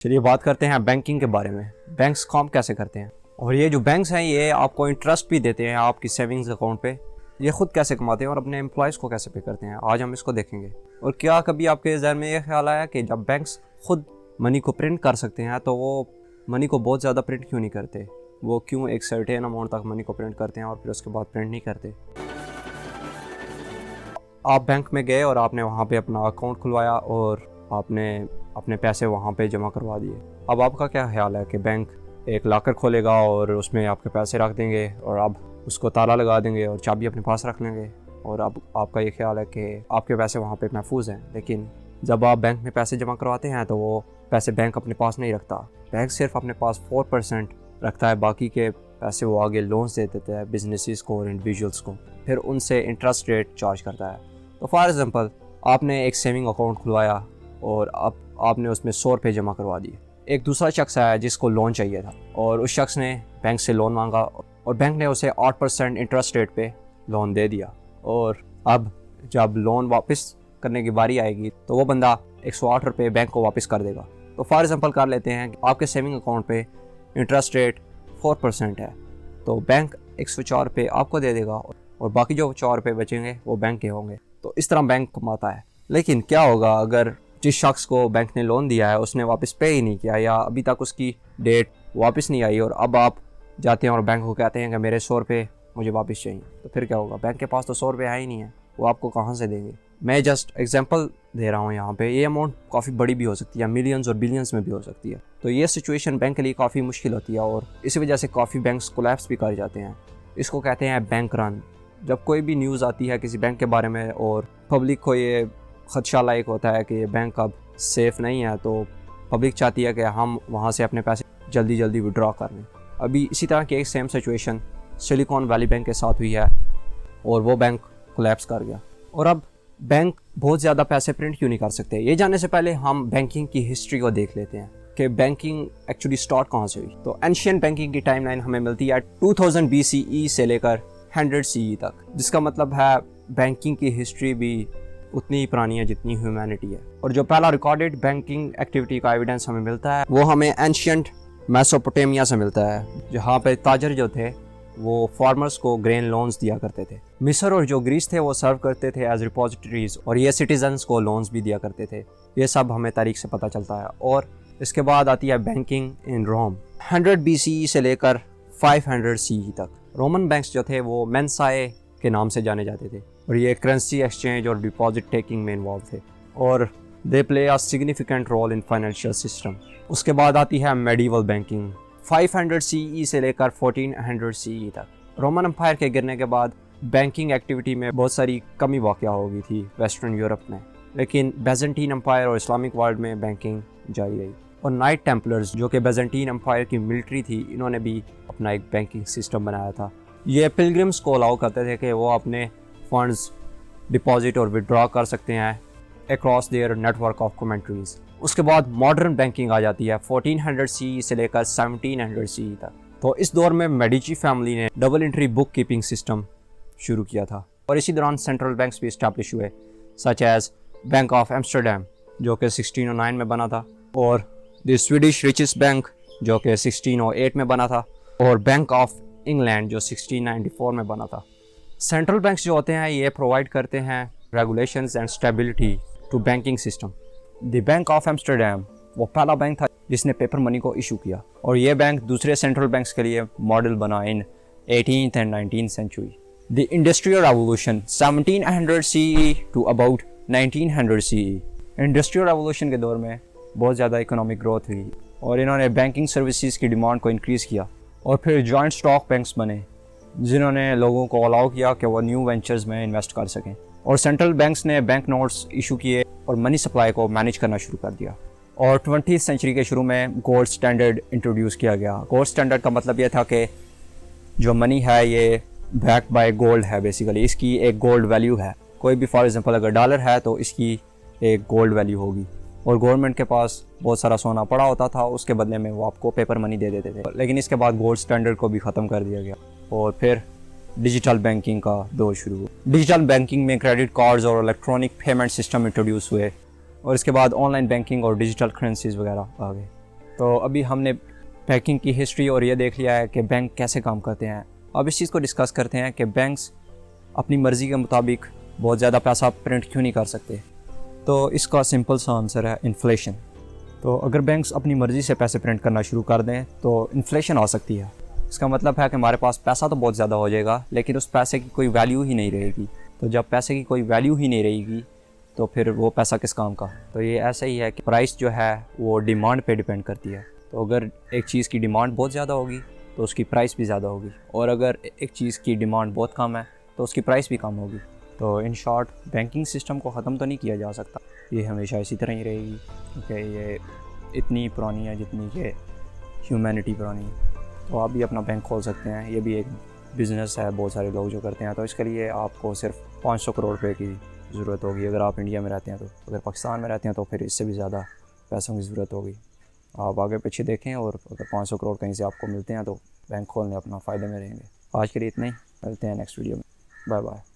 चलिए बात करते हैं बैंकिंग के बारे में। बैंक्स काम कैसे करते हैं और ये जो बैंक्स हैं ये आपको इंटरेस्ट भी देते हैं आपकी सेविंग्स अकाउंट पे। ये खुद कैसे कमाते हैं और अपने एम्प्लॉयज़ को कैसे पे करते हैं, आज हम इसको देखेंगे। और क्या कभी आपके ज़हन में ये ख्याल आया कि जब बैंक्स खुद मनी को प्रिंट कर सकते हैं तो वो मनी को बहुत ज़्यादा प्रिंट क्यों नहीं करते? वो क्यों एक सर्टेन अमाउंट तक मनी को प्रिंट करते हैं और फिर उसके बाद प्रिंट नहीं करते? आप बैंक में गए और आपने वहाँ पे अपना अकाउंट खुलवाया और आपने अपने पैसे वहाँ पे जमा करवा दिए। अब आपका क्या ख्याल है कि बैंक एक लॉकर खोलेगा और उसमें आपके पैसे रख देंगे और आप उसको ताला लगा देंगे और चाबी अपने पास रख लेंगे और अब आपका ये ख्याल है कि आपके पैसे वहाँ पे महफूज हैं। लेकिन जब आप बैंक में पैसे जमा करवाते हैं तो वो पैसे बैंक अपने पास नहीं रखता। बैंक सिर्फ अपने पास 4% रखता है, बाकी के पैसे वो आगे लोन्स दे देते हैं बिजनेसेस को और इंडिविजुअल्स को, फिर उनसे इंटरेस्ट रेट चार्ज करता है। तो फॉर एग्जांपल आपने एक सेविंग अकाउंट खुलवाया और अब आपने उसमें 100 रुपये जमा करवा दिए। एक दूसरा शख्स आया जिसको लोन चाहिए था और उस शख्स ने बैंक से लोन मांगा और बैंक ने उसे 8% इंटरेस्ट रेट पे लोन दे दिया। और अब जब लोन वापस करने की बारी आएगी तो वो बंदा 108 रुपये बैंक को वापस कर देगा। तो फॉर एग्जांपल कर लेते हैं कि आपके सेविंग अकाउंट पे इंटरेस्ट रेट 4% है, तो बैंक 104 रुपये आपको दे देगा और बाकी जो 4 रुपये बचेंगे वो बैंक के होंगे। तो इस तरह बैंक कमाता है। लेकिन क्या होगा अगर जिस शख्स को बैंक ने लोन दिया है उसने वापस पे ही नहीं किया या अभी तक उसकी डेट वापस नहीं आई और अब आप जाते हैं और बैंक को कहते हैं कि मेरे 100 रुपये मुझे वापस चाहिए, तो फिर क्या होगा? बैंक के पास तो 100 रुपये है ही नहीं है, वो आपको कहाँ से देंगे? मैं जस्ट एग्जांपल दे रहा हूँ यहाँ पे। ये अमाउंट काफ़ी बड़ी भी हो सकती है, मिलियंस और बिलियंस में भी हो सकती है। तो ये सिचुएशन बैंक के लिए काफ़ी मुश्किल होती है और इसी वजह से काफ़ी बैंक्स कोलैप्स भी कर जाते हैं। इसको कहते हैं बैंक रन। जब कोई भी न्यूज़ आती है किसी बैंक के बारे में और पब्लिक को ये खदशा लायक होता है कि ये बैंक अब सेफ़ नहीं है, तो पब्लिक चाहती है कि हम वहाँ से अपने पैसे जल्दी जल्दी विड्रॉ कर लें। अभी इसी तरह की एक same situation silicon valley bank के साथ हुई है और वो बैंक कोलैप्स कर गया। और अब बैंक बहुत ज़्यादा पैसे प्रिंट क्यों नहीं कर सकते? ये जानने से पहले हम बैंकिंग की हिस्ट्री को देख लेते हैं कि बैंकिंग एक्चुअली स्टार्ट कहाँ से हुई। तो एंशियंट बैंकिंग की टाइमलाइन हमें मिलती है 2000 BCE से लेकर 100 CE तक, जिसका मतलब है बैंकिंग की हिस्ट्री भी उतनी ही पुरानी है जितनी ह्यूमैनिटी है। और जो पहला रिकॉर्डेड बैंकिंग एक्टिविटी का एविडेंस हमें मिलता है वो हमें एंशियंट मेसोपोटामिया से मिलता है, जहाँ पे ताजर जो थे वो फार्मर्स को ग्रेन लोन्स दिया करते थे। मिस्र और जो ग्रीस थे वो सर्व करते थे एज रिपोजिटरीज और ये सिटीजन्स को लोन्स भी दिया करते थे। ये सब हमें तारीख से पता चलता है। और इसके बाद आती है बैंकिंग इन रोम 100 BCE से लेकर 500 CE तक। रोमन बैंक्स जो थे वो मेंसाए के नाम से जाने जाते थे और ये करेंसी एक्सचेंज और डिपॉजिट टेकिंग में इन्वॉल्व थे और they play a significant role in financial system. उसके बाद आती है मेडिवल बैंकिंग 500 CE से लेकर 1400 CE तक। रोमन एम्पायर के गिरने के बाद बैंकिंग एक्टिविटी में बहुत सारी कमी वाक़या हो गई थी वेस्टर्न यूरोप में, लेकिन बेजेंटीन एम्पायर और इस्लामिक वर्ल्ड में बैंकिंग जारी रही। और नाइट टेम्पलर्स जो कि बेजेंटीन एम्पायर की मिलिट्री थी, इन्होंने भी अपना एक बैंकिंग सिस्टम बनाया था। ये पिलग्रिम्स को अलाउ करते थे कि वो अपने फंड्स डिपॉजिट और विड्रॉ कर सकते हैं across their network of commanderies. उसके बाद मॉडर्न बैंकिंग आ जाती है 1400 CE से लेकर 1700 CE तक। तो इस दौर में मेडिची फैमिली ने double entry book keeping system शुरू किया था और इसी दौरान सेंट्रल बैंक्स भी इस्टेब्लिश हुए, such as bank of Amsterdam जो कि 1609 में बना था और द स्वीडिश रिचेस्ट बैंक जो कि 1608 में बना था और बैंक ऑफ इंग्लैंड जो 1694 में बना था। सेंट्रल बैंक्स जो होते हैं ये प्रोवाइड करते हैं regulations and stability to banking system. The bank of Amsterdam वो पहला बैंक था जिसने पेपर मनी को इशू किया और ये बैंक दूसरे सेंट्रल बैंक्स के लिए मॉडल बना in 18th and 19th century। The industrial revolution 1700 CE to about 1900 CE। Industrial revolution के दौर में बहुत ज़्यादा इकोनॉमिक ग्रोथ हुई और इन्होंने बैंकिंग सर्विसेज की डिमांड को इंक्रीज़ किया और फिर जॉइंट स्टॉक बैंक्स बने जिन्होंने लोगों को अलाउ किया कि वो न्यू वेंचर्स में इन्वेस्ट कर सकें। और सेंट्रल बैंक्स ने बैंक नोट्स इशू किए और मनी सप्लाई को मैनेज करना शुरू कर दिया। और 20th सेंचुरी के शुरू में गोल्ड स्टैंडर्ड इंट्रोड्यूस किया गया। गोल्ड स्टैंडर्ड का मतलब ये था कि जो मनी है ये बैक्ड बाय गोल्ड है, बेसिकली इसकी एक गोल्ड वैल्यू है। कोई भी फॉर एग्जांपल अगर डॉलर है तो इसकी एक गोल्ड वैल्यू होगी और गवर्नमेंट के पास बहुत सारा सोना पड़ा होता था, उसके बदले में वो आपको पेपर मनी दे देते थे। लेकिन इसके बाद गोल्ड स्टैंडर्ड को भी ख़त्म कर दिया गया और फिर डिजिटल बैंकिंग का दौर शुरू हुआ। डिजिटल बैंकिंग में क्रेडिट कार्ड्स और इलेक्ट्रॉनिक पेमेंट सिस्टम इंट्रोड्यूस हुए और इसके बाद ऑनलाइन बैंकिंग और डिजिटल करेंसीज वगैरह आ गए। तो अभी हमने बैंकिंग की हिस्ट्री और ये देख लिया है कि बैंक कैसे काम करते हैं। अब इस चीज़ को डिस्कस करते हैं कि बैंक्स अपनी मर्ज़ी के मुताबिक बहुत ज़्यादा पैसा प्रिंट क्यों नहीं कर सकते। तो इसका सिंपल सा आंसर है इन्फ्लेशन। तो अगर बैंक्स अपनी मर्ज़ी से पैसे प्रिंट करना शुरू कर दें तो इन्फ्लेशन आ सकती है। इसका मतलब है कि हमारे पास पैसा तो बहुत ज़्यादा हो जाएगा लेकिन उस पैसे की कोई वैल्यू ही नहीं रहेगी। तो जब पैसे की कोई वैल्यू ही नहीं रहेगी तो फिर वो पैसा किस काम का। तो ये ऐसा ही है कि प्राइस जो है वो डिमांड पे डिपेंड करती है। तो अगर एक चीज़ की डिमांड बहुत ज़्यादा होगी तो उसकी प्राइस भी ज़्यादा होगी, और अगर एक चीज़ की डिमांड बहुत कम है तो उसकी प्राइस भी कम होगी। तो इन शॉर्ट बैंकिंग सिस्टम को ख़त्म तो नहीं किया जा सकता, ये हमेशा इसी तरह ही रहेगी क्योंकि ये इतनी पुरानी है जितनी कि ह्यूमैनिटी पुरानी है। तो आप भी अपना बैंक खोल सकते हैं, ये भी एक बिज़नेस है, बहुत सारे लोग जो करते हैं। तो इसके लिए आपको सिर्फ 500 करोड़ रुपए की ज़रूरत होगी अगर आप इंडिया में रहते हैं। तो अगर पाकिस्तान में रहते हैं तो फिर इससे भी ज़्यादा पैसों की ज़रूरत होगी। आप आगे पीछे देखें और अगर 500 करोड़ कहीं से आपको मिलते हैं तो बैंक खोलने अपना फ़ायदे में रहेंगे। आज के लिए इतना ही, मिलते हैं नेक्स्ट वीडियो में। Bye bye.